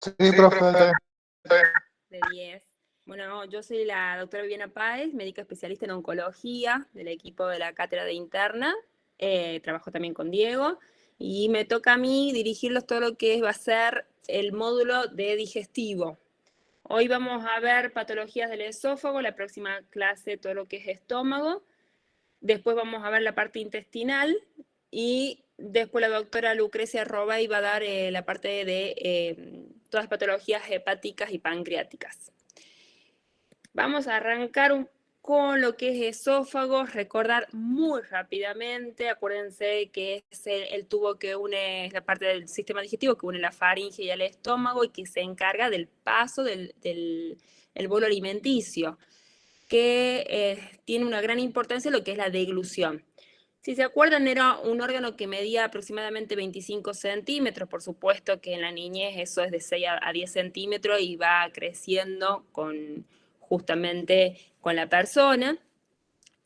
Sí, profe, está bien. De 10. Bueno, yo soy la doctora Viviana Páez, médica especialista en oncología del equipo de la cátedra de interna. Trabajo también con Diego y me toca a mí dirigirlos todo lo que va a ser el módulo de digestivo. Hoy vamos a ver patologías del esófago, la próxima clase todo lo que es estómago. Después vamos a ver la parte intestinal y después la doctora Lucrecia Robay va a dar la parte de todas las patologías hepáticas y pancreáticas. Vamos a arrancar con lo que es esófago, recordar muy rápidamente, acuérdense que es el tubo que une, es la parte del sistema digestivo que une la faringe y el estómago y que se encarga del paso del bolo alimenticio, que tiene una gran importancia lo que es la deglución. Si se acuerdan, era un órgano que medía aproximadamente 25 centímetros, por supuesto que en la niñez eso es de 6 a 10 centímetros y va creciendo justamente con la persona,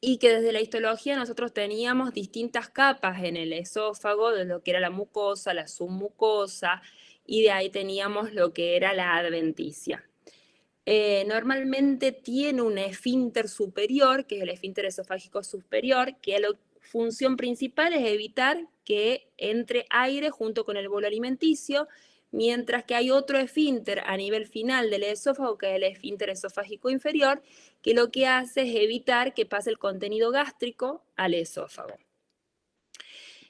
y que desde la histología nosotros teníamos distintas capas en el esófago, de lo que era la mucosa, la submucosa, y de ahí teníamos lo que era la adventicia. Normalmente tiene un esfínter superior, que es el esfínter esofágico superior, que la función principal es evitar que entre aire junto con el bolo alimenticio, mientras que hay otro esfínter a nivel final del esófago, que es el esfínter esofágico inferior, que lo que hace es evitar que pase el contenido gástrico al esófago.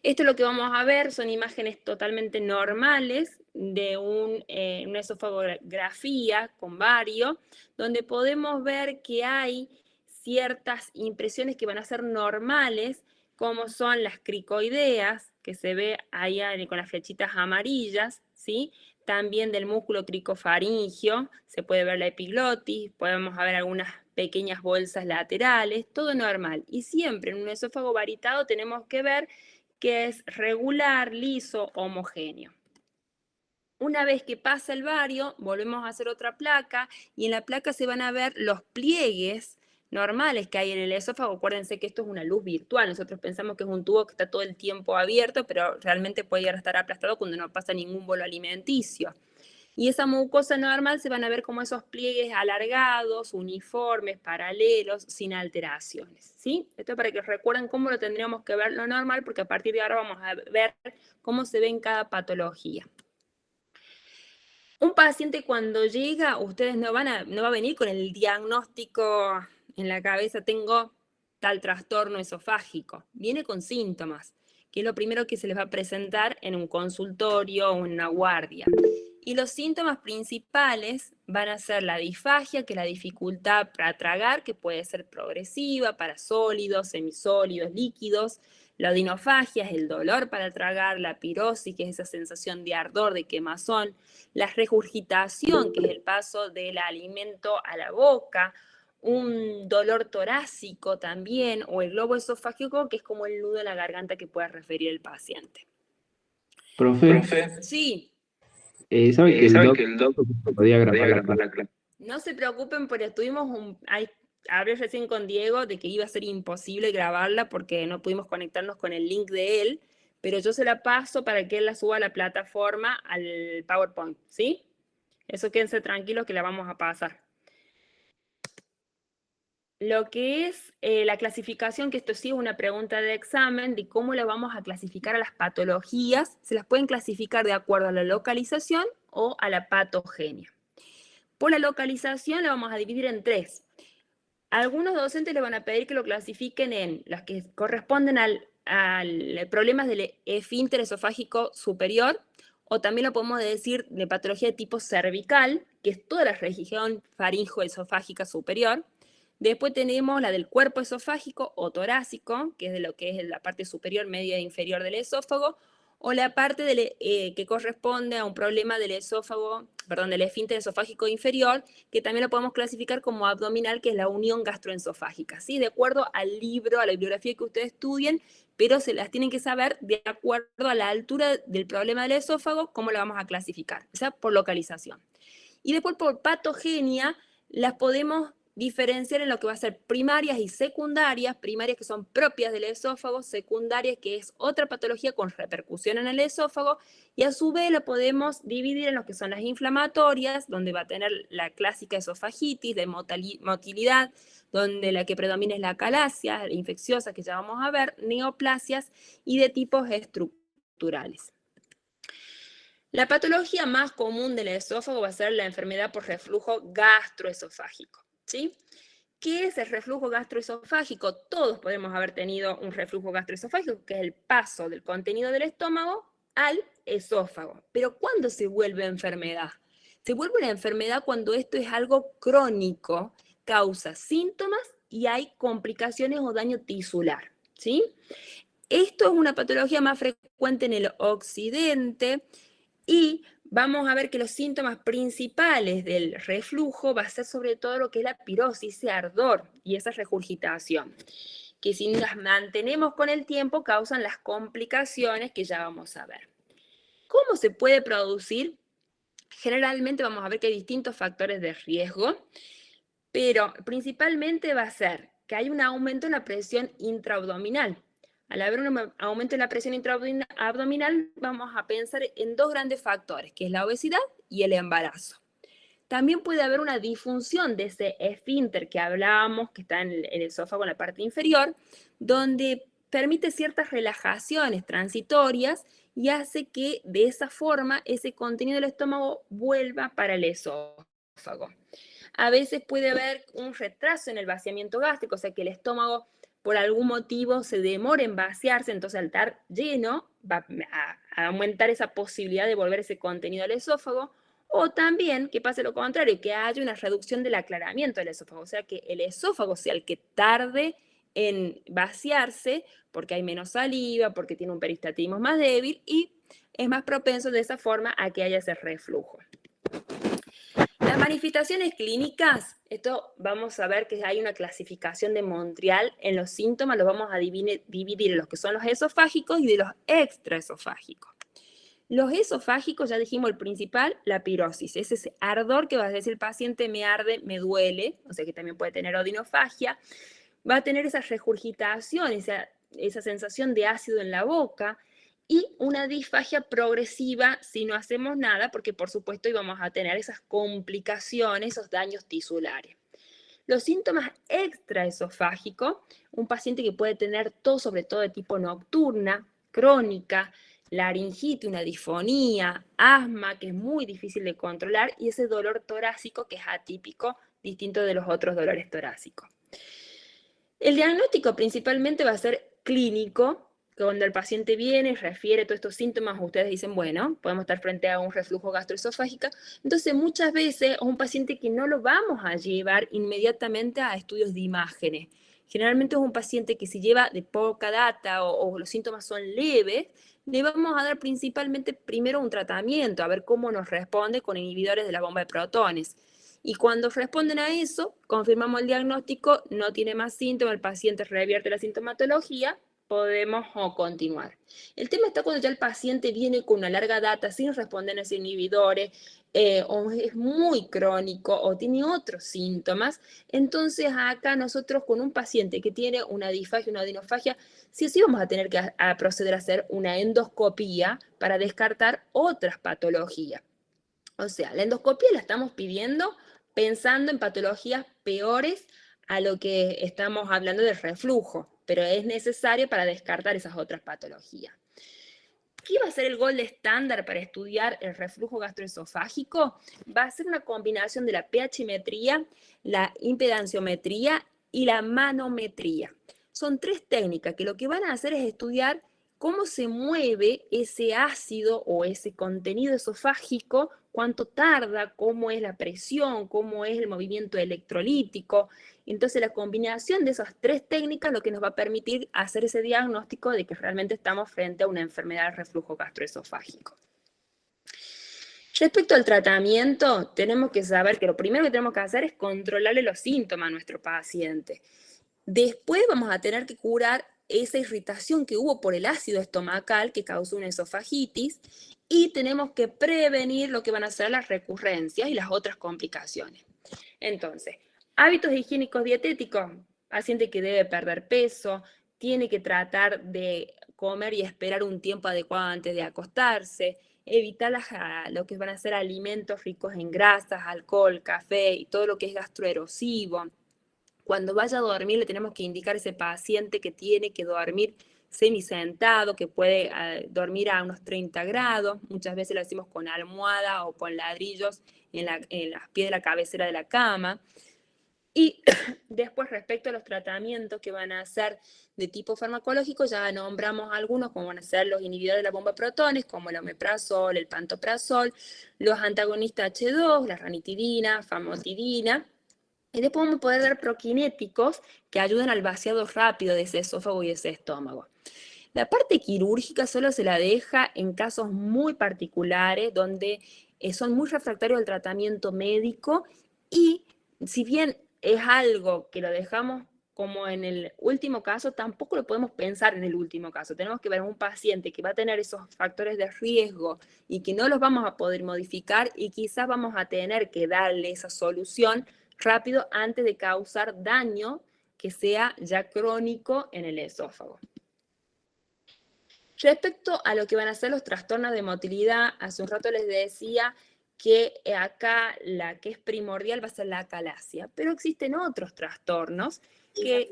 Esto es lo que vamos a ver, son imágenes totalmente normales de una esofagografía con bario, donde podemos ver que hay ciertas impresiones que van a ser normales, como son las cricoideas, que se ve ahí con las flechitas amarillas, ¿sí? También del músculo cricofaringio, se puede ver la epiglotis, podemos ver algunas pequeñas bolsas laterales, todo normal. Y siempre en un esófago varitado tenemos que ver que es regular, liso, homogéneo. Una vez que pasa el bario, volvemos a hacer otra placa y en la placa se van a ver los pliegues normales que hay en el esófago. Acuérdense que esto es una luz virtual. Nosotros pensamos que es un tubo que está todo el tiempo abierto, pero realmente puede llegar a estar aplastado cuando no pasa ningún bolo alimenticio. Y esa mucosa normal se van a ver como esos pliegues alargados, uniformes, paralelos, sin alteraciones, ¿sí? Esto es para que recuerden cómo lo tendríamos que ver lo normal, porque a partir de ahora vamos a ver cómo se ve en cada patología. Un paciente cuando llega, ustedes no va a venir con el diagnóstico en la cabeza, tengo tal trastorno esofágico. Viene con síntomas, que es lo primero que se les va a presentar en un consultorio o en una guardia. Y los síntomas principales van a ser la disfagia, que es la dificultad para tragar, que puede ser progresiva para sólidos, semisólidos, líquidos. La odinofagia es el dolor para tragar, la pirosis, que es esa sensación de ardor, de quemazón, la regurgitación, que es el paso del alimento a la boca, un dolor torácico también, o el globo esofágico, que es como el nudo en la garganta que pueda referir el paciente. Profe, Sí. ¿sabe que el ¿Sabe doc que el doc podía podía grabar la grabar clase? la clase? No se preocupen porque hablé recién con Diego de que iba a ser imposible grabarla porque no pudimos conectarnos con el link de él, pero yo se la paso para que él la suba a la plataforma al PowerPoint, ¿sí? Eso quédense tranquilos que la vamos a pasar. Lo que es la clasificación, que esto sí es una pregunta de examen, de cómo le vamos a clasificar a las patologías, se las pueden clasificar de acuerdo a la localización o a la patogenia. Por la localización la vamos a dividir en 3. Algunos docentes le van a pedir que lo clasifiquen en las que corresponden al problemas del esfínter esofágico superior, o también lo podemos decir de patología de tipo cervical, que es toda la región faringoesofágica superior. Después tenemos la del cuerpo esofágico o torácico, que es de lo que es la parte superior, media e inferior del esófago, o la parte que corresponde a un problema del esófago, perdón, del esfínter esofágico inferior, que también lo podemos clasificar como abdominal, que es la unión gastroesofágica, ¿sí? De acuerdo al libro, a la bibliografía que ustedes estudien, pero se las tienen que saber de acuerdo a la altura del problema del esófago, cómo la vamos a clasificar, o sea, por localización. Y después por patogenia, las podemos diferenciar en lo que va a ser primarias y secundarias, primarias que son propias del esófago, secundarias que es otra patología con repercusión en el esófago, y a su vez lo podemos dividir en lo que son las inflamatorias, donde va a tener la clásica esofagitis de motilidad, donde la que predomina es la calasia, la infecciosa que ya vamos a ver, neoplasias y de tipos estructurales. La patología más común del esófago va a ser la enfermedad por reflujo gastroesofágico, ¿sí? ¿Qué es el reflujo gastroesofágico? Todos podemos haber tenido un reflujo gastroesofágico, que es el paso del contenido del estómago al esófago. Pero ¿cuándo se vuelve enfermedad? Se vuelve una enfermedad cuando esto es algo crónico, causa síntomas y hay complicaciones o daño tisular, ¿sí? Esto es una patología más frecuente en el occidente y vamos a ver que los síntomas principales del reflujo va a ser sobre todo lo que es la pirosis, ese ardor y esa regurgitación, que si las mantenemos con el tiempo causan las complicaciones que ya vamos a ver. ¿Cómo se puede producir? Generalmente vamos a ver que hay distintos factores de riesgo, pero principalmente va a ser que hay un aumento en la presión intraabdominal. Al haber un aumento en la presión intraabdominal, vamos a pensar en dos grandes factores, que es la obesidad y el embarazo. También puede haber una disfunción de ese esfínter que hablábamos, que está en el esófago, en la parte inferior, donde permite ciertas relajaciones transitorias y hace que de esa forma ese contenido del estómago vuelva para el esófago. A veces puede haber un retraso en el vaciamiento gástrico, o sea que el estómago por algún motivo se demora en vaciarse, entonces al estar lleno va a aumentar esa posibilidad de volver ese contenido al esófago, o también que pase lo contrario, que haya una reducción del aclaramiento del esófago, o sea que el esófago sea el que tarde en vaciarse porque hay menos saliva, porque tiene un peristatismo más débil y es más propenso de esa forma a que haya ese reflujo. Las manifestaciones clínicas, esto vamos a ver que hay una clasificación de Montreal en los síntomas, los vamos a dividir en los que son los esofágicos y de los extraesofágicos. Los esofágicos, ya dijimos el principal, la pirosis, es ese ardor que va a decir el paciente me arde, me duele, o sea que también puede tener odinofagia, va a tener esa regurgitación, esa sensación de ácido en la boca, y una disfagia progresiva si no hacemos nada, porque por supuesto íbamos a tener esas complicaciones, esos daños tisulares. Los síntomas extraesofágicos, un paciente que puede tener tos, sobre todo de tipo nocturna, crónica, laringitis, una disfonía, asma, que es muy difícil de controlar, y ese dolor torácico que es atípico, distinto de los otros dolores torácicos. El diagnóstico principalmente va a ser clínico. Cuando el paciente viene y refiere todos estos síntomas, ustedes dicen, bueno, podemos estar frente a un reflujo gastroesofágico. Entonces, muchas veces es un paciente que no lo vamos a llevar inmediatamente a estudios de imágenes. Generalmente es un paciente que si lleva de poca data o los síntomas son leves, le vamos a dar principalmente primero un tratamiento, a ver cómo nos responde con inhibidores de la bomba de protones. Y cuando responden a eso, confirmamos el diagnóstico, no tiene más síntomas, el paciente revierte la sintomatología, podemos continuar. El tema está cuando ya el paciente viene con una larga data sin responder a esos inhibidores, o es muy crónico o tiene otros síntomas. Entonces acá nosotros con un paciente que tiene una disfagia, una adenofagia, sí o sí vamos a tener que proceder a hacer una endoscopía para descartar otras patologías. O sea, la endoscopía la estamos pidiendo pensando en patologías peores a lo que estamos hablando del reflujo, pero es necesario para descartar esas otras patologías. ¿Qué va a ser el gold estándar para estudiar el reflujo gastroesofágico? Va a ser una combinación de la pHmetría, la impedanciometría y la manometría. Son tres técnicas que lo que van a hacer es estudiar cómo se mueve ese ácido o ese contenido esofágico, cuánto tarda, cómo es la presión, cómo es el movimiento electrolítico. Entonces la combinación de esas tres técnicas lo que nos va a permitir hacer ese diagnóstico de que realmente estamos frente a una enfermedad de reflujo gastroesofágico. Respecto al tratamiento, tenemos que saber que lo primero que tenemos que hacer es controlarle los síntomas a nuestro paciente. Después vamos a tener que curar esa irritación que hubo por el ácido estomacal que causó una esofagitis y tenemos que prevenir lo que van a ser las recurrencias y las otras complicaciones. Entonces, Hábitos higiénicos dietéticos, paciente que debe perder peso, tiene que tratar de comer y esperar un tiempo adecuado antes de acostarse, evitar lo que van a ser alimentos ricos en grasas, alcohol, café y todo lo que es gastroerosivo. Cuando vaya a dormir le tenemos que indicar a ese paciente que tiene que dormir semisentado, que puede dormir a unos 30 grados, muchas veces lo hacemos con almohada o con ladrillos en las pies de la cabecera de la cama. Y después, respecto a los tratamientos que van a ser de tipo farmacológico, ya nombramos algunos, como van a ser los inhibidores de la bomba de protones, como el omeprazol, el pantoprazol, los antagonistas H2, la ranitidina, famotidina. Y después vamos a poder dar proquinéticos que ayudan al vaciado rápido de ese esófago y ese estómago. La parte quirúrgica solo se la deja en casos muy particulares, donde son muy refractarios al tratamiento médico y si bien es algo que lo dejamos como en el último caso, tampoco lo podemos pensar en el último caso. Tenemos que ver a un paciente que va a tener esos factores de riesgo y que no los vamos a poder modificar y quizás vamos a tener que darle esa solución rápido antes de causar daño que sea ya crónico en el esófago. Respecto a lo que van a ser los trastornos de motilidad, hace un rato les decía que acá la que es primordial va a ser la acalasia, pero existen otros trastornos que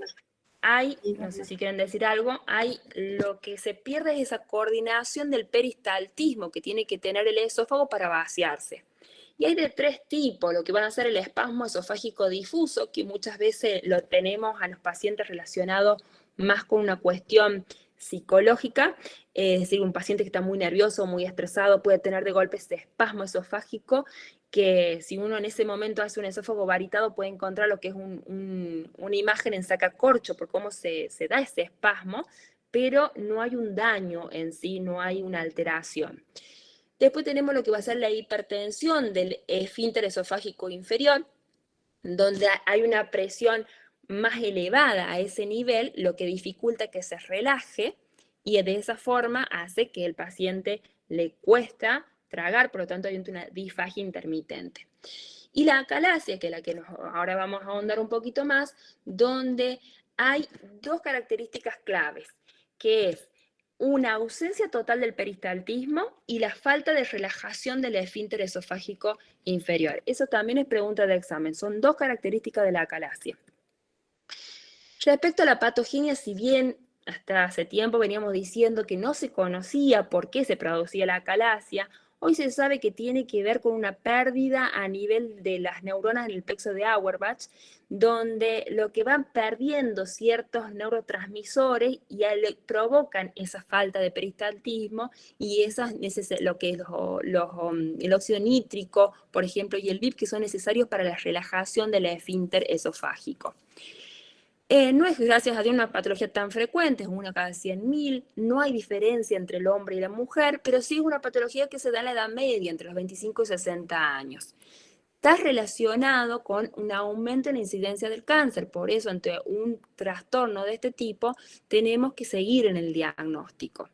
hay, no sé si quieren decir algo, hay lo que se pierde es esa coordinación del peristaltismo que tiene que tener el esófago para vaciarse. Y hay de tres tipos, lo que van a ser el espasmo esofágico difuso, que muchas veces lo tenemos a los pacientes relacionados más con una cuestión psicológica, es decir, un paciente que está muy nervioso, muy estresado, puede tener de golpe ese espasmo esofágico, que si uno en ese momento hace un esófago varitado puede encontrar lo que es una imagen en sacacorcho por cómo se da ese espasmo, pero no hay un daño en sí, no hay una alteración. Después tenemos lo que va a ser la hipertensión del esfínter esofágico inferior, donde hay una presión más elevada a ese nivel, lo que dificulta que se relaje y de esa forma hace que el paciente le cuesta tragar, por lo tanto hay una disfagia intermitente. Y la acalasia, que es la que ahora vamos a ahondar un poquito más, donde hay dos características claves, que es una ausencia total del peristaltismo y la falta de relajación del esfínter esofágico inferior. Eso también es pregunta de examen. Son dos características de la acalasia. Respecto a la patogenia, si bien hasta hace tiempo veníamos diciendo que no se conocía por qué se producía la acalasia, hoy se sabe que tiene que ver con una pérdida a nivel de las neuronas en el plexo de Auerbach, donde lo que van perdiendo ciertos neurotransmisores y provocan esa falta de peristaltismo y esas, lo que es el óxido nítrico, por ejemplo, y el BIP, que son necesarios para la relajación del esfínter esofágico. No es, gracias a Dios, una patología tan frecuente, es una cada 100.000, no hay diferencia entre el hombre y la mujer, pero sí es una patología que se da en la edad media, entre los 25 y 60 años. Está relacionado con un aumento en la incidencia del cáncer, por eso ante un trastorno de este tipo tenemos que seguir en el diagnóstico.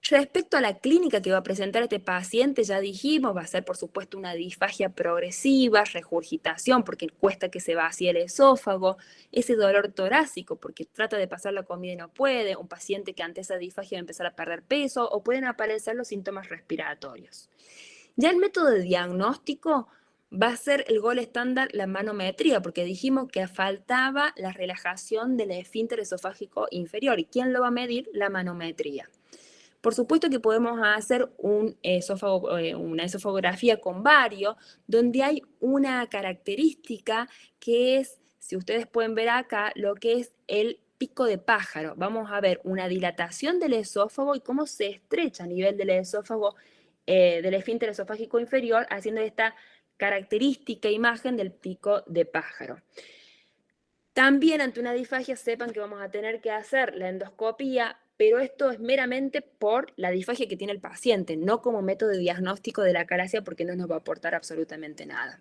Respecto a la clínica que va a presentar este paciente, ya dijimos, va a ser por supuesto una disfagia progresiva, regurgitación porque cuesta que se vacíe el esófago, ese dolor torácico porque trata de pasar la comida y no puede, un paciente que ante esa disfagia va a empezar a perder peso o pueden aparecer los síntomas respiratorios. Ya el método de diagnóstico va a ser el gol estándar la manometría, porque dijimos que faltaba la relajación del esfínter esofágico inferior. ¿Y quién lo va a medir? La manometría. Por supuesto que podemos hacer una esofagografía con bario, donde hay una característica que es, si ustedes pueden ver acá, lo que es el pico de pájaro. Vamos a ver una dilatación del esófago y cómo se estrecha a nivel del esófago, del esfínter esofágico inferior, haciendo esta característica imagen del pico de pájaro. También ante una disfagia sepan que vamos a tener que hacer la endoscopía, pero esto es meramente por la disfagia que tiene el paciente, no como método de diagnóstico de la acalasia porque no nos va a aportar absolutamente nada.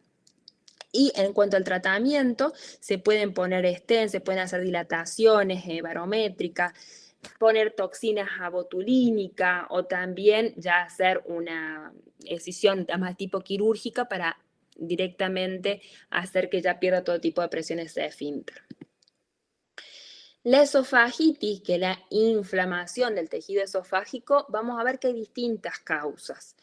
Y en cuanto al tratamiento, se pueden poner stents, se pueden hacer dilataciones barométricas, poner toxinas abotulínica o también ya hacer una excisión más tipo quirúrgica para directamente hacer que ya pierda todo tipo de presión ese esfínter. La esofagitis, que es la inflamación del tejido esofágico, vamos a ver que hay distintas causas.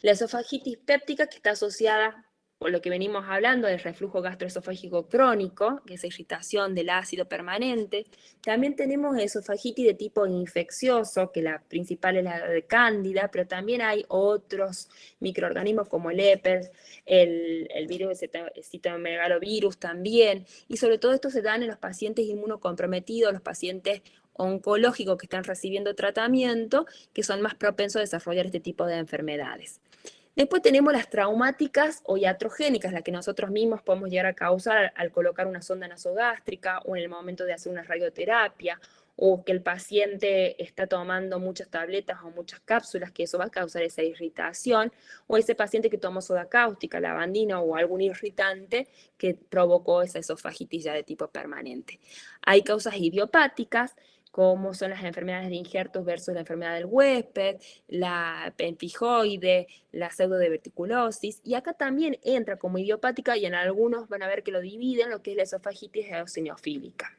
La esofagitis péptica, que está asociada, por lo que venimos hablando, del reflujo gastroesofágico crónico, que es irritación del ácido permanente. También tenemos esofagitis de tipo infeccioso, que la principal es la de cándida, pero también hay otros microorganismos como el herpes, el virus de citomegalovirus también, y sobre todo esto se dan en los pacientes inmunocomprometidos, los pacientes oncológicos que están recibiendo tratamiento, que son más propensos a desarrollar este tipo de enfermedades. Después tenemos las traumáticas o iatrogénicas, las que nosotros mismos podemos llegar a causar al colocar una sonda nasogástrica o en el momento de hacer una radioterapia, o que el paciente está tomando muchas tabletas o muchas cápsulas, que eso va a causar esa irritación, o ese paciente que tomó soda cáustica, lavandina o algún irritante que provocó esa esofagitis ya de tipo permanente. Hay causas idiopáticas, como son las enfermedades de injertos versus la enfermedad del huésped, la pentijoide, la pseudodiverticulosis, y acá también entra como idiopática, y en algunos van a ver que lo dividen, lo que es la esofagitis eosinofílica.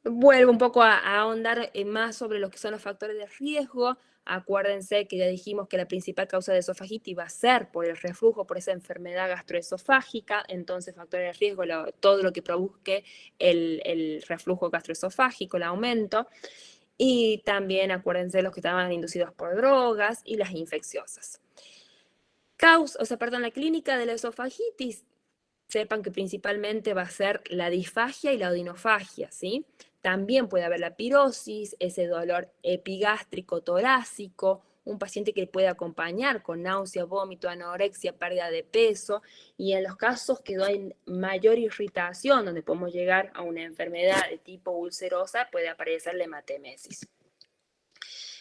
Vuelvo un poco a ahondar más sobre lo que son los factores de riesgo. Acuérdense que ya dijimos que la principal causa de esofagitis va a ser por el reflujo, por esa enfermedad gastroesofágica. Entonces, factores de riesgo, todo lo que provoque el reflujo gastroesofágico, el aumento. Y también acuérdense los que estaban inducidos por drogas y las infecciosas. La clínica de la esofagitis, sepan que principalmente va a ser la disfagia y la odinofagia, ¿sí? También puede haber la pirosis, ese dolor epigástrico torácico, un paciente que puede acompañar con náusea, vómito, anorexia, pérdida de peso, y en los casos que hay mayor irritación, donde podemos llegar a una enfermedad de tipo ulcerosa, puede aparecer la hematemesis.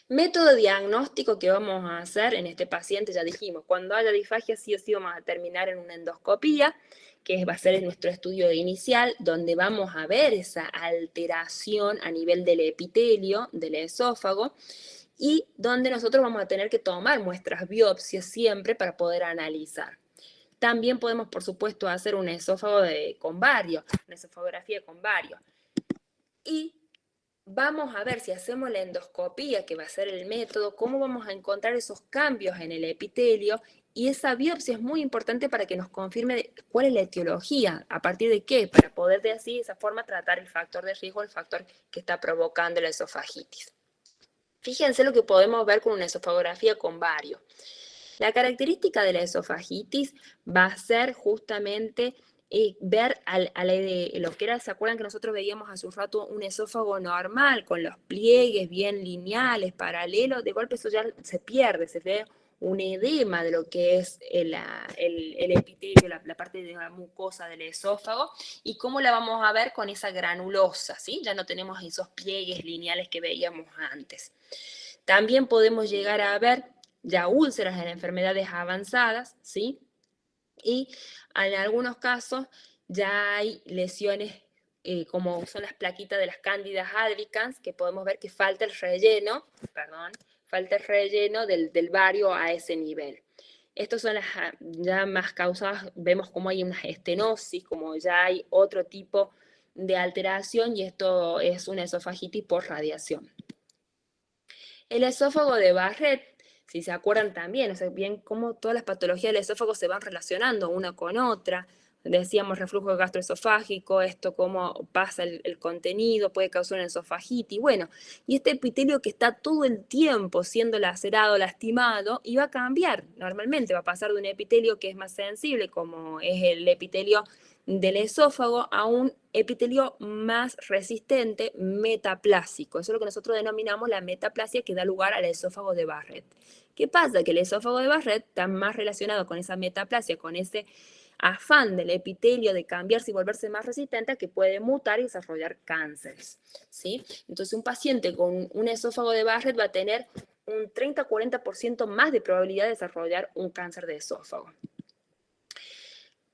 Método diagnóstico que vamos a hacer en este paciente, ya dijimos, cuando haya disfagia sí o sí vamos a terminar en una endoscopía, que va a ser nuestro estudio inicial, donde vamos a ver esa alteración a nivel del epitelio, del esófago, y donde nosotros vamos a tener que tomar muestras biopsias siempre para poder analizar. También podemos, por supuesto, hacer un esófago con bario, una esofagografía con bario. Y vamos a ver, si hacemos la endoscopía, que va a ser el método, cómo vamos a encontrar esos cambios en el epitelio, y esa biopsia es muy importante para que nos confirme cuál es la etiología, a partir de qué, para poder de así, de esa forma, tratar el factor de riesgo, el factor que está provocando la esofagitis. Fíjense lo que podemos ver con una esofagografía con bario. La característica de la esofagitis va a ser justamente ver lo que era, ¿se acuerdan que nosotros veíamos hace un rato un esófago normal, con los pliegues bien lineales, paralelos? De golpe eso ya se pierde, se ve un edema de lo que es el epitelio, la parte de la mucosa del esófago, y cómo la vamos a ver con esa granulosa, ¿sí? Ya no tenemos esos pliegues lineales que veíamos antes. También podemos llegar a ver ya úlceras en enfermedades avanzadas, ¿sí? Y en algunos casos ya hay lesiones como son las plaquitas de las cándidas albicans, que podemos ver que falta el relleno, del bario a ese nivel. Estas son las ya más causadas, vemos como hay una estenosis, como ya hay otro tipo de alteración, y esto es una esofagitis por radiación. El esófago de Barrett, si se acuerdan también, o sea, bien cómo todas las patologías del esófago se van relacionando una con otra. Decíamos reflujo gastroesofágico, esto cómo pasa el contenido, puede causar una esofagitis. Bueno, y este epitelio que está todo el tiempo siendo lacerado, lastimado, y va a cambiar. Normalmente va a pasar de un epitelio que es más sensible, como es el epitelio del esófago, a un epitelio más resistente, metaplásico. Eso es lo que nosotros denominamos la metaplasia, que da lugar al esófago de Barrett. ¿Qué pasa? Que el esófago de Barrett está más relacionado con esa metaplasia, con ese afán del epitelio de cambiarse y volverse más resistente, que puede mutar y desarrollar cánceres, ¿sí? Entonces, un paciente con un esófago de Barrett va a tener un 30-40% más de probabilidad de desarrollar un cáncer de esófago.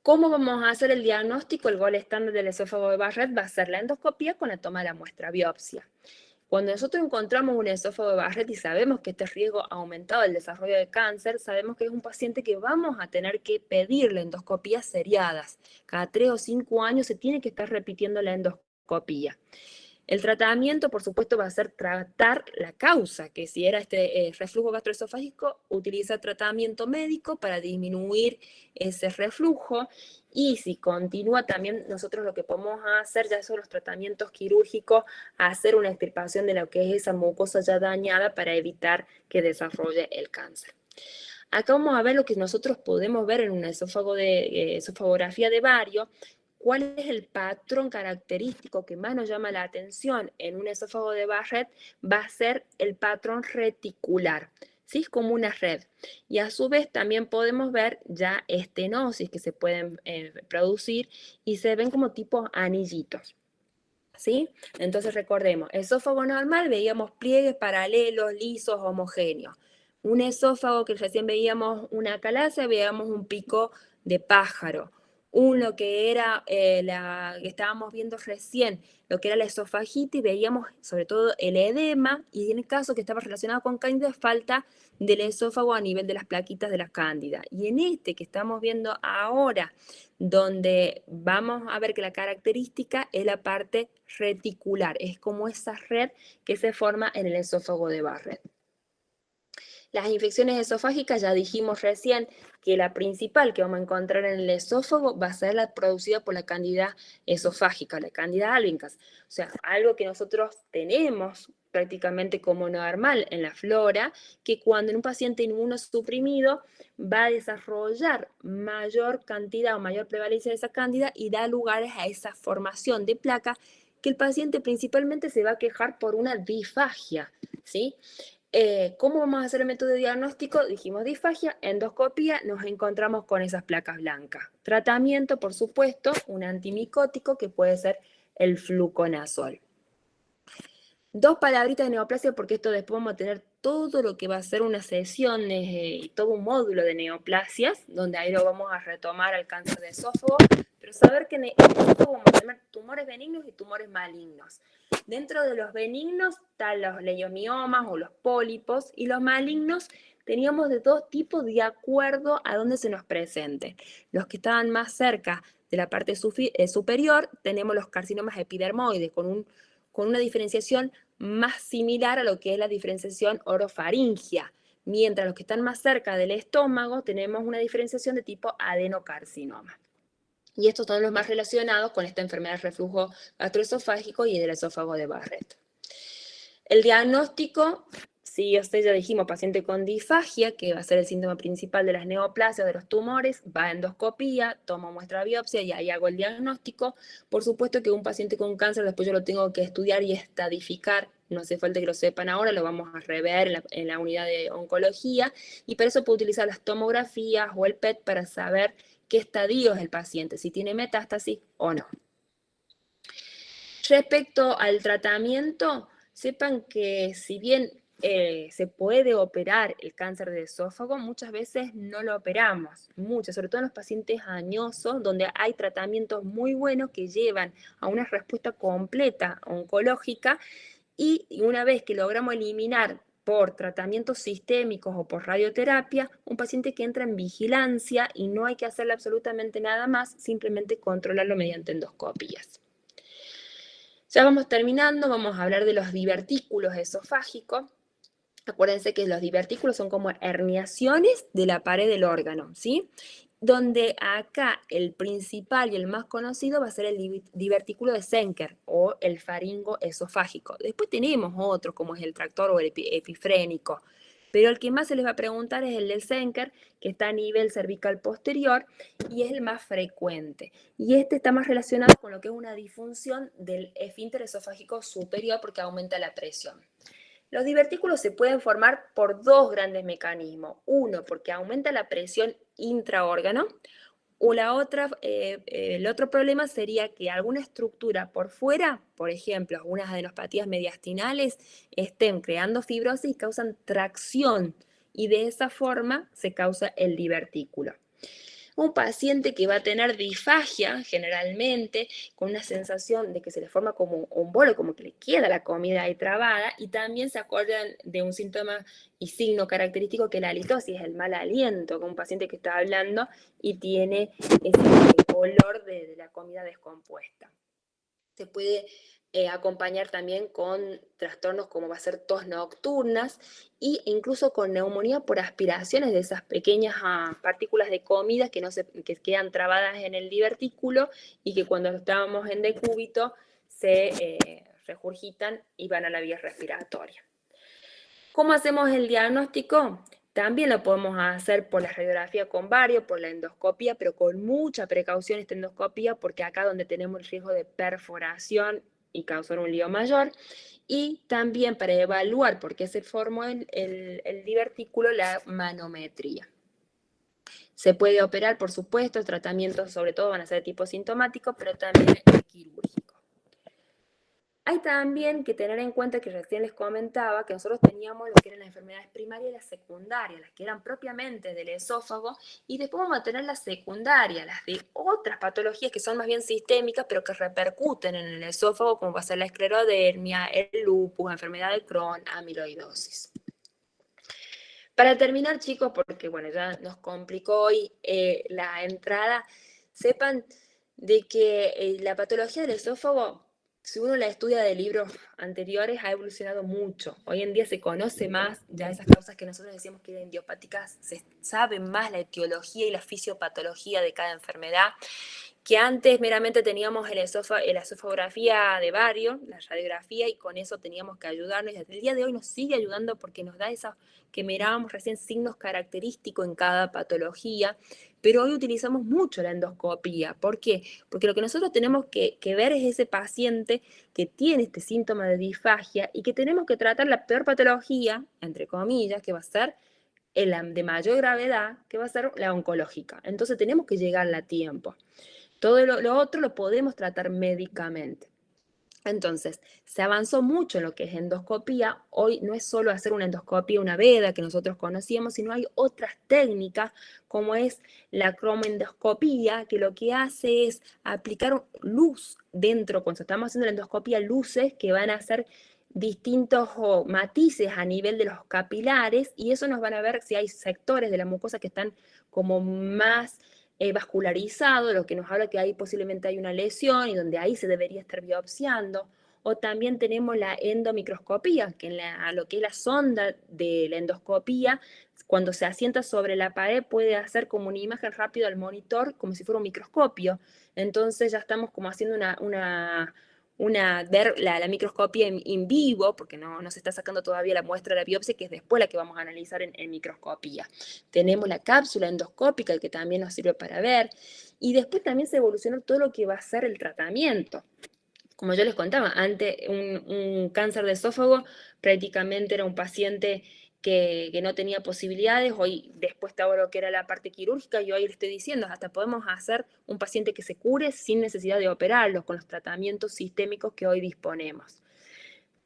¿Cómo vamos a hacer el diagnóstico? El gol estándar del esófago de Barrett va a ser la endoscopía con la toma de la muestra biopsia. Cuando nosotros encontramos un esófago de Barrett y sabemos que este riesgo ha aumentado el desarrollo de cáncer, sabemos que es un paciente que vamos a tener que pedirle endoscopías seriadas. Cada 3 o 5 años se tiene que estar repitiendo la endoscopía. El tratamiento, por supuesto, va a ser tratar la causa, que si era este reflujo gastroesofágico, utiliza tratamiento médico para disminuir ese reflujo. Y si continúa, también nosotros lo que podemos hacer ya son los tratamientos quirúrgicos, hacer una extirpación de lo que es esa mucosa ya dañada para evitar que desarrolle el cáncer. Acá vamos a ver lo que nosotros podemos ver en una esofagografía de bario. ¿Cuál es el patrón característico que más nos llama la atención en un esófago de Barrett? Va a ser el patrón reticular, ¿sí? Es como una red. Y a su vez también podemos ver ya estenosis que se pueden producir y se ven como tipo anillitos, ¿sí? Entonces recordemos, esófago normal veíamos pliegues paralelos, lisos, homogéneos. Un esófago que recién veíamos una calaza, veíamos un pico de pájaro. Lo que era que estábamos viendo recién, lo que era la esofagitis, veíamos sobre todo el edema, y en el caso que estaba relacionado con cándida, falta del esófago a nivel de las plaquitas de la cándida. Y en este que estamos viendo ahora, donde vamos a ver que la característica es la parte reticular, es como esa red que se forma en el esófago de Barrett. Las infecciones esofágicas, ya dijimos recién que la principal que vamos a encontrar en el esófago va a ser la producida por la cándida esofágica, la cándida albicans. O sea, algo que nosotros tenemos prácticamente como normal en la flora, que cuando en un paciente inmunosuprimido va a desarrollar mayor cantidad o mayor prevalencia de esa cándida y da lugares a esa formación de placa que el paciente principalmente se va a quejar por una disfagia, ¿sí? ¿Cómo vamos a hacer el método de diagnóstico? Dijimos disfagia, endoscopía, nos encontramos con esas placas blancas. Tratamiento, por supuesto, un antimicótico que puede ser el fluconazol. 2 palabritas de neoplasia, porque esto después vamos a tener todo lo que va a ser una sesión y todo un módulo de neoplasias, donde ahí lo vamos a retomar al cáncer de esófago, pero saber que en el esófago vamos a tener tumores benignos y tumores malignos. Dentro de los benignos están los leiomiomas o los pólipos, y los malignos teníamos de dos tipos de acuerdo a dónde se nos presenten. Los que estaban más cerca de la parte superior, tenemos los carcinomas epidermoides, con una diferenciación más similar a lo que es la diferenciación orofaringia, mientras los que están más cerca del estómago tenemos una diferenciación de tipo adenocarcinoma. Y estos son los más relacionados con esta enfermedad de reflujo gastroesofágico y del esófago de Barrett. El diagnóstico, sí, ya dijimos, paciente con disfagia, que va a ser el síntoma principal de las neoplasias, de los tumores, va a endoscopía, tomo muestra de biopsia y ahí hago el diagnóstico. Por supuesto que un paciente con cáncer después yo lo tengo que estudiar y estadificar, no hace falta que lo sepan ahora, lo vamos a rever en la unidad de oncología, y para eso puedo utilizar las tomografías o el PET para saber qué estadio es el paciente, si tiene metástasis o no. Respecto al tratamiento, sepan que si bien se puede operar el cáncer de esófago, muchas veces no lo operamos, sobre todo en los pacientes añosos, donde hay tratamientos muy buenos que llevan a una respuesta completa oncológica, y una vez que logramos eliminar por tratamientos sistémicos o por radioterapia, un paciente que entra en vigilancia y no hay que hacerle absolutamente nada más, simplemente controlarlo mediante endoscopías. Ya vamos terminando, vamos a hablar de los divertículos esofágicos. Acuérdense que los divertículos son como herniaciones de la pared del órgano, ¿sí? Donde acá el principal y el más conocido va a ser el divertículo de Zenker o el faringo esofágico. Después tenemos otros como es el tractor o el epifrénico, pero el que más se les va a preguntar es el del Zenker, que está a nivel cervical posterior y es el más frecuente. Y este está más relacionado con lo que es una disfunción del esfínter esofágico superior porque aumenta la presión. Los divertículos se pueden formar por dos grandes mecanismos. Uno, porque aumenta la presión intraórgano, o el otro problema sería que alguna estructura por fuera, por ejemplo, unas adenopatías mediastinales, estén creando fibrosis y causan tracción, y de esa forma se causa el divertículo. Un paciente que va a tener disfagia, generalmente, con una sensación de que se le forma como un bolo, como que le queda la comida ahí trabada, y también se acuerdan de un síntoma y signo característico que es la halitosis, el mal aliento, con un paciente que está hablando y tiene ese olor de la comida descompuesta. Se puede acompañar también con trastornos como va a ser tos nocturnas e incluso con neumonía por aspiraciones de esas pequeñas partículas de comida que quedan trabadas en el divertículo y que cuando estábamos en decúbito se regurgitan y van a la vía respiratoria. ¿Cómo hacemos el diagnóstico? También lo podemos hacer por la radiografía con bario, por la endoscopia, pero con mucha precaución esta endoscopia, porque acá donde tenemos el riesgo de perforación y causar un lío mayor, y también para evaluar por qué se formó el divertículo, la manometría. Se puede operar, por supuesto, tratamientos sobre todo van a ser de tipo sintomático, pero también quirúrgico. Hay también que tener en cuenta que recién les comentaba que nosotros teníamos lo que eran las enfermedades primarias y las secundarias, las que eran propiamente del esófago, y después vamos a tener las secundarias, las de otras patologías que son más bien sistémicas, pero que repercuten en el esófago, como va a ser la esclerodermia, el lupus, enfermedad de Crohn, amiloidosis. Para terminar, chicos, porque bueno, ya nos complicó hoy la entrada, sepan de que la patología del esófago, si uno la estudia de libros anteriores, ha evolucionado mucho. Hoy en día se conoce más, ya esas causas que nosotros decíamos que eran idiopáticas, se sabe más la etiología y la fisiopatología de cada enfermedad, que antes meramente teníamos la esofografía de bario, la radiografía, y con eso teníamos que ayudarnos. Y hasta el día de hoy nos sigue ayudando porque nos da esa, que mirábamos recién, signos característicos en cada patología, pero hoy utilizamos mucho la endoscopía. ¿Por qué? Porque lo que nosotros tenemos que ver es ese paciente que tiene este síntoma de disfagia y que tenemos que tratar la peor patología, entre comillas, que va a ser de mayor gravedad, que va a ser la oncológica. Entonces tenemos que llegarla a tiempo. Todo lo otro lo podemos tratar médicamente. Entonces, se avanzó mucho en lo que es endoscopía. Hoy no es solo hacer una endoscopía, una veda que nosotros conocíamos, sino hay otras técnicas como es la cromoendoscopía, que lo que hace es aplicar luz dentro, cuando estamos haciendo la endoscopía, luces que van a hacer distintos matices a nivel de los capilares, y eso nos van a ver si hay sectores de la mucosa que están como más vascularizado, lo que nos habla que ahí posiblemente hay una lesión y donde ahí se debería estar biopsiando. O también tenemos la endomicroscopía, que en lo que es la sonda de la endoscopía, cuando se asienta sobre la pared puede hacer como una imagen rápida al monitor, como si fuera un microscopio. Entonces ya estamos como haciendo ver la microscopía en vivo, porque no se está sacando todavía la muestra de la biopsia, que es después la que vamos a analizar en microscopía. Tenemos la cápsula endoscópica, que también nos sirve para ver, y después también se evolucionó todo lo que va a ser el tratamiento. Como yo les contaba, antes un cáncer de esófago prácticamente era un paciente que no tenía posibilidades. Hoy después estaba lo que era la parte quirúrgica, y hoy le estoy diciendo, hasta podemos hacer un paciente que se cure sin necesidad de operarlo, con los tratamientos sistémicos que hoy disponemos.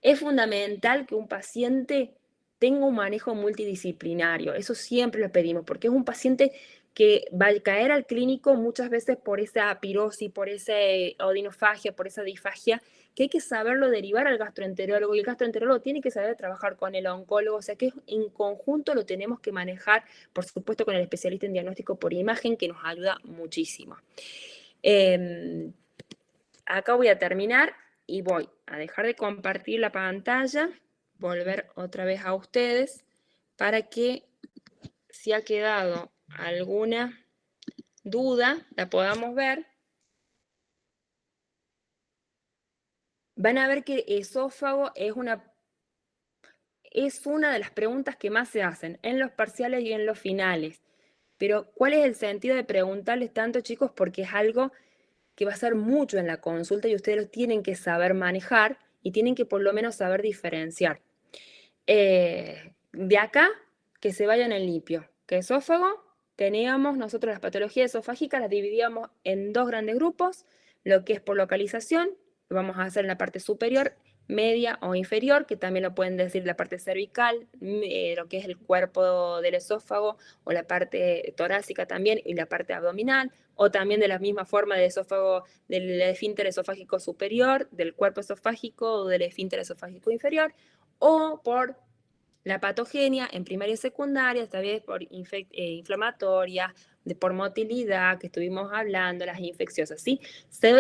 Es fundamental que un paciente tenga un manejo multidisciplinario, eso siempre lo pedimos, porque es un paciente que va a caer al clínico muchas veces por esa pirosis, por esa odinofagia, por esa disfagia, que hay que saberlo derivar al gastroenterólogo, y el gastroenterólogo tiene que saber trabajar con el oncólogo, o sea que en conjunto lo tenemos que manejar, por supuesto con el especialista en diagnóstico por imagen, que nos ayuda muchísimo. Acá voy a terminar y voy a dejar de compartir la pantalla, volver otra vez a ustedes, para que si ha quedado alguna duda, la podamos ver. Van a ver que esófago es una de las preguntas que más se hacen en los parciales y en los finales. Pero, ¿cuál es el sentido de preguntarles tanto, chicos? Porque es algo que va a ser mucho en la consulta y ustedes lo tienen que saber manejar y tienen que por lo menos saber diferenciar. De acá, que se vayan en limpio. Que esófago, teníamos nosotros las patologías esofágicas, las dividíamos en dos grandes grupos, lo que es por localización, lo vamos a hacer en la parte superior, media o inferior, que también lo pueden decir la parte cervical, lo que es el cuerpo del esófago, o la parte torácica también, y la parte abdominal, o también de la misma forma del esófago, del esfínter esofágico superior, del cuerpo esofágico o del esfínter esofágico inferior, o por la patogenia en primaria y secundaria, tal vez por inflamatoria, por motilidad, que estuvimos hablando, las infecciosas, ¿sí?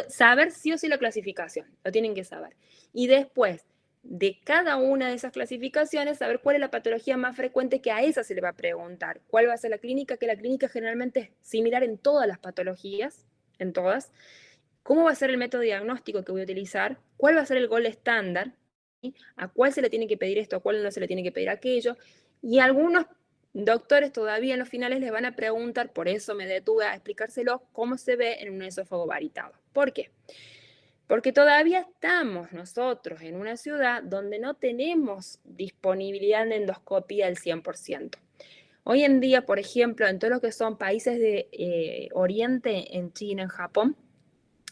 Saber sí o sí la clasificación, lo tienen que saber. Y después de cada una de esas clasificaciones, saber cuál es la patología más frecuente, que a esa se le va a preguntar. ¿Cuál va a ser la clínica? Que la clínica generalmente es similar en todas las patologías, en todas. ¿Cómo va a ser el método diagnóstico que voy a utilizar? ¿Cuál va a ser el gol estándar? A cuál se le tiene que pedir esto, a cuál no se le tiene que pedir aquello. Y algunos doctores todavía en los finales les van a preguntar, por eso me detuve a explicárselo, cómo se ve en un esófago varitado. ¿Por qué? Porque todavía estamos nosotros en una ciudad donde no tenemos disponibilidad de endoscopía al 100%. Hoy en día, por ejemplo, en todo lo que son países de Oriente, en China, en Japón,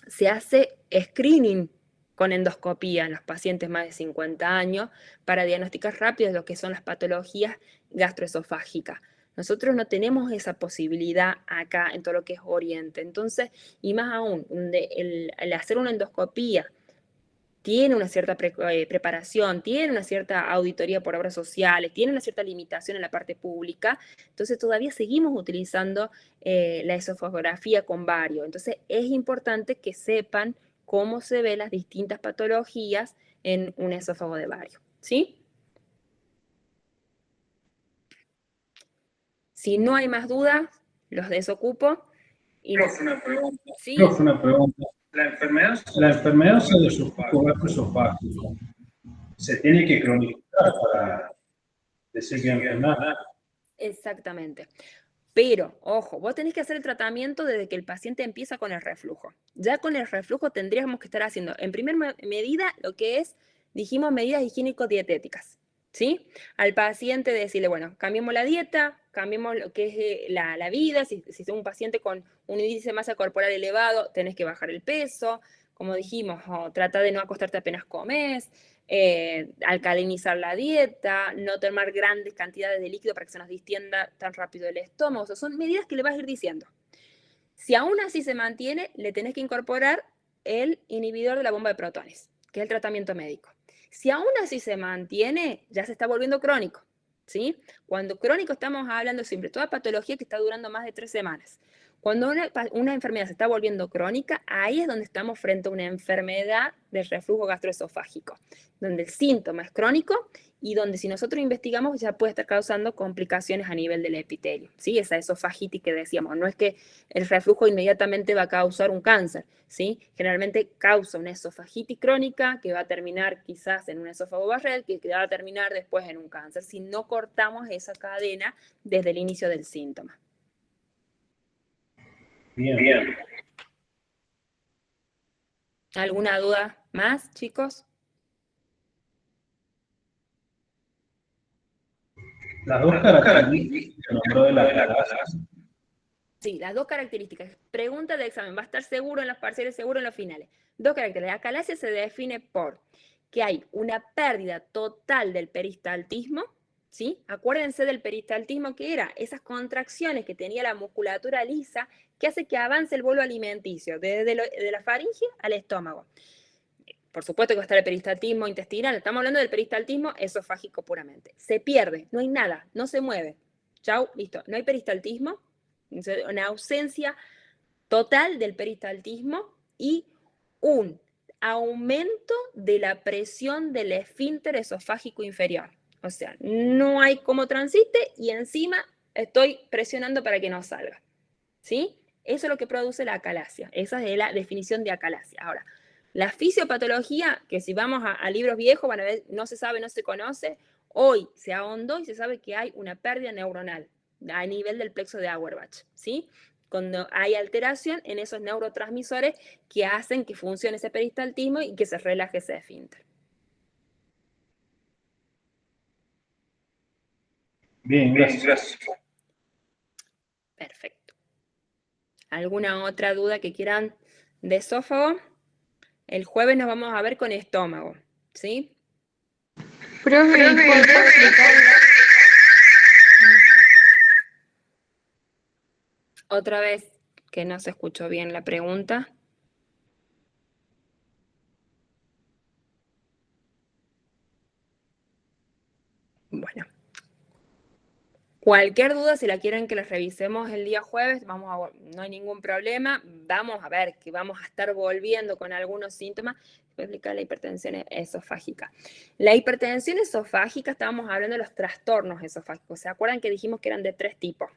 se hace screening con endoscopía en los pacientes más de 50 años para diagnosticar rápido lo que son las patologías gastroesofágicas. Nosotros no tenemos esa posibilidad acá en todo lo que es Oriente. Entonces, y más aún, el hacer una endoscopía tiene una cierta preparación, tiene una cierta auditoría por obras sociales, tiene una cierta limitación en la parte pública, entonces todavía seguimos utilizando la esofagografía con vario. Entonces es importante que sepan cómo se ven las distintas patologías en un esófago de vario, ¿sí? Si no hay más dudas, los desocupo. Y Una pregunta. sí, Una pregunta. La enfermedad del esófago gastroesofágico se tiene que cronificar para decir que enfermedad. exactamente. Pero, ojo, vos tenés que hacer el tratamiento desde que el paciente empieza con el reflujo. Ya con el reflujo tendríamos que estar haciendo, en primera medida, lo que es, dijimos, medidas higiénico-dietéticas, ¿sí? Al paciente decirle, bueno, cambiemos la dieta, cambiemos lo que es la vida, si es un paciente con un índice de masa corporal elevado, tenés que bajar el peso, como dijimos, trata de no acostarte apenas comes, alcalinizar la dieta, no tomar grandes cantidades de líquido para que se nos distienda tan rápido el estómago. O sea, son medidas que le vas a ir diciendo. Si aún así se mantiene, le tenés que incorporar el inhibidor de la bomba de protones, que es el tratamiento médico. Si aún así se mantiene, ya se está volviendo crónico, ¿sí? Cuando crónico estamos hablando siempre de toda patología que está durando más de 3 semanas. Cuando una enfermedad se está volviendo crónica, ahí es donde estamos frente a una enfermedad del reflujo gastroesofágico, donde el síntoma es crónico y donde si nosotros investigamos ya puede estar causando complicaciones a nivel del epitelio, ¿sí? Esa esofagitis que decíamos, no es que el reflujo inmediatamente va a causar un cáncer, ¿sí? Generalmente causa una esofagitis crónica que va a terminar quizás en un esófago Barrett, que va a terminar después en un cáncer, si no cortamos esa cadena desde el inicio del síntoma. Bien. ¿Alguna duda más, chicos? Las dos características que nombró de la calaza. Sí, las dos características. Pregunta de examen, va a estar seguro en los parciales, seguro en los finales. Dos características. La acalasia se define por que hay una pérdida total del peristaltismo, ¿sí? Acuérdense del peristaltismo, que era esas contracciones que tenía la musculatura lisa que hace que avance el bolo alimenticio desde de la faringe al estómago. Por supuesto que va a estar el peristaltismo intestinal, estamos hablando del peristaltismo esofágico puramente. Se pierde, no hay nada, no se mueve. Chau, listo. No hay peristaltismo, una ausencia total del peristaltismo y un aumento de la presión del esfínter esofágico inferior. O sea, no hay cómo transite y encima estoy presionando para que no salga. ¿Sí? Eso es lo que produce la acalasia. Esa es la definición de acalasia. Ahora, la fisiopatología, que si vamos a libros viejos, van a ver, no se sabe, no se conoce, hoy se ahondó y se sabe que hay una pérdida neuronal a nivel del plexo de Auerbach, ¿sí? Cuando hay alteración en esos neurotransmisores que hacen que funcione ese peristaltismo y que se relaje ese esfínter. Bien, gracias. Perfecto. ¿Alguna otra duda que quieran de esófago? El jueves nos vamos a ver con estómago. ¿sí? Profe, ¿puedo explicar? Otra vez que no se escuchó bien la pregunta. Bueno. Cualquier duda, si la quieren que la revisemos el día jueves, no hay ningún problema. Vamos a ver que vamos a estar volviendo con algunos síntomas. Voy a explicar la hipertensión esofágica. La hipertensión esofágica, estábamos hablando de los trastornos esofágicos. ¿Se acuerdan que dijimos que eran de 3 tipos?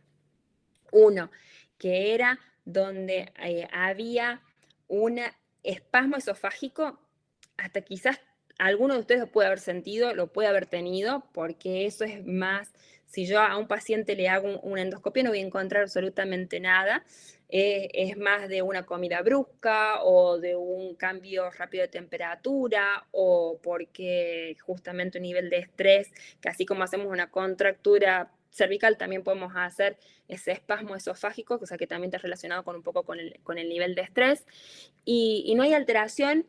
Uno, que era donde había un espasmo esofágico, hasta quizás alguno de ustedes lo puede haber sentido, lo puede haber tenido, porque eso es más, si yo a un paciente le hago una endoscopia no voy a encontrar absolutamente nada, es más de una comida brusca o de un cambio rápido de temperatura o porque justamente un nivel de estrés, que así como hacemos una contractura cervical, también podemos hacer ese espasmo esofágico, o sea que también está relacionado con un poco con el nivel de estrés, y no hay alteración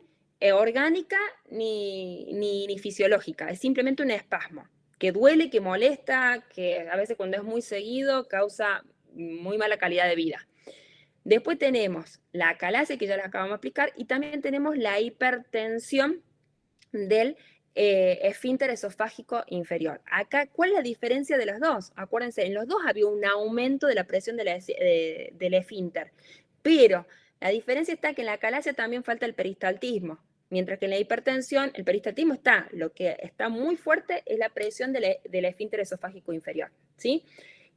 orgánica ni fisiológica, es simplemente un espasmo que duele, que molesta, que a veces cuando es muy seguido causa muy mala calidad de vida. Después tenemos la acalasia, que ya la acabamos de explicar, y también tenemos la hipertensión del esfínter esofágico inferior. Acá, ¿cuál es la diferencia de los dos? Acuérdense, en los dos había un aumento de la presión del esfínter, pero la diferencia está que en la acalasia también falta el peristaltismo, mientras que en la hipertensión el peristaltismo está, lo que está muy fuerte es la presión del esfínter esofágico inferior, ¿sí?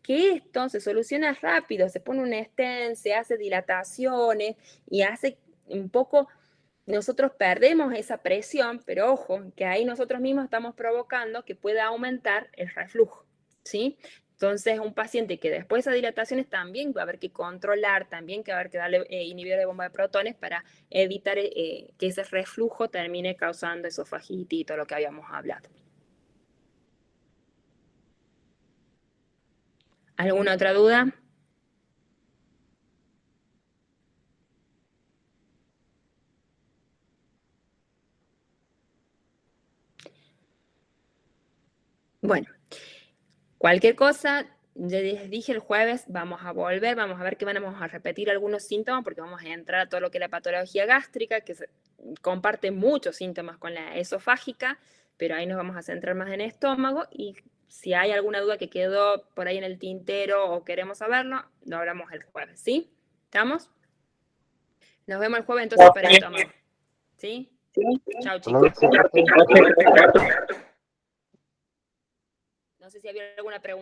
Que esto se soluciona rápido, se pone un stent, se hace dilataciones y hace un poco, nosotros perdemos esa presión, pero ojo, que ahí nosotros mismos estamos provocando que pueda aumentar el reflujo, ¿sí? Entonces, un paciente que después de esas dilataciones también va a haber que controlar, también que va a haber que darle inhibidor de bomba de protones para evitar que ese reflujo termine causando esofagitis y todo lo que habíamos hablado. ¿Alguna otra duda? Bueno, cualquier cosa, ya les dije el jueves, vamos a volver, vamos a ver que vamos a repetir algunos síntomas porque vamos a entrar a todo lo que es la patología gástrica, que comparte muchos síntomas con la esofágica, pero ahí nos vamos a centrar más en estómago y si hay alguna duda que quedó por ahí en el tintero o queremos saberlo, lo hablamos el jueves, ¿sí? ¿Estamos? Nos vemos el jueves entonces para estómago. ¿Sí? Chao, chicos. No sé si había alguna pregunta.